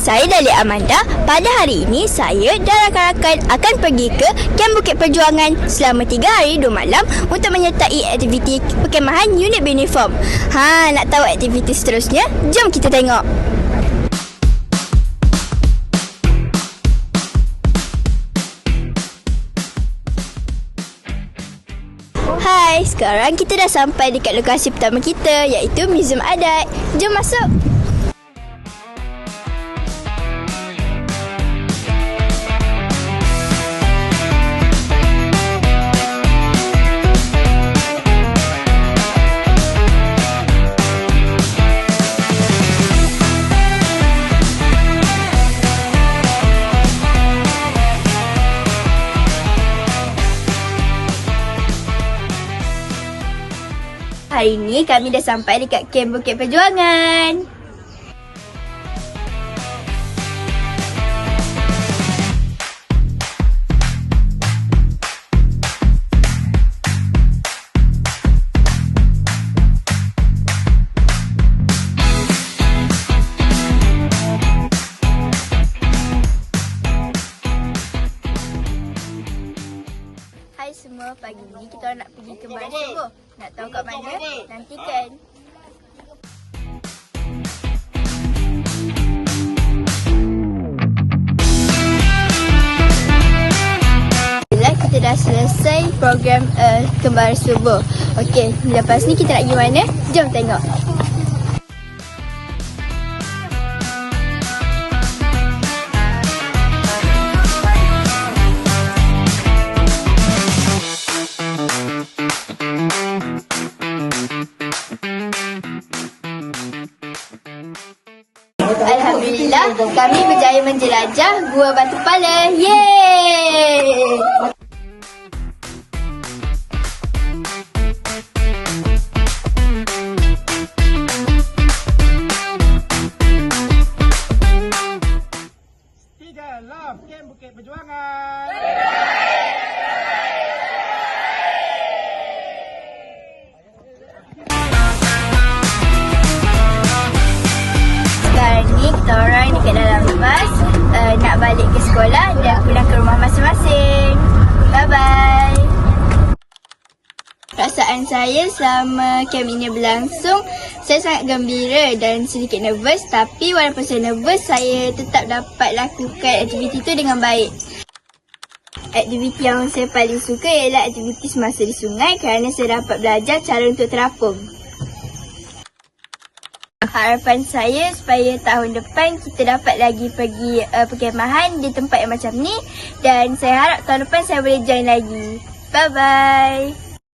Saya Dahlia Amanda. Pada hari ini saya dan rakan-rakan akan pergi ke Kem Bukit Perjuangan selama 3 hari 2 malam untuk menyertai aktiviti perkemahan unit uniform. Nak tahu aktiviti seterusnya? Jom kita tengok. Hai, sekarang kita dah sampai dekat lokasi pertama kita, iaitu Museum Adat. Jom masuk. Hari ini kami dah sampai dekat Kem Bukit Perjuangan. Hai semua, pagi ni kita nak pergi ke Barat Subuh. Nak tahu kat mana? Nantikan. Bila kita dah selesai program Kembar Subuh. Okey, lepas ni kita nak pergi mana? Jom tengok. Alhamdulillah, kami berjaya menjelajah Gua Batu Pala. Yeay! Tiga, love Kem Bukit Perjuangan. Sekarang ni kita orang dekat dalam bas nak balik ke sekolah dan pulang ke rumah masing-masing. Bye-bye. Perasaan saya selama kem ini berlangsung, saya sangat gembira dan sedikit nervous. Tapi walaupun saya nervous, saya tetap dapat lakukan aktiviti itu dengan baik. Aktiviti yang saya paling suka ialah aktiviti semasa di sungai kerana saya dapat belajar cara untuk terapung. Harapan saya supaya tahun depan kita dapat lagi pergi perkemahan di tempat yang macam ni, dan saya harap tahun depan saya boleh join lagi. Bye-bye.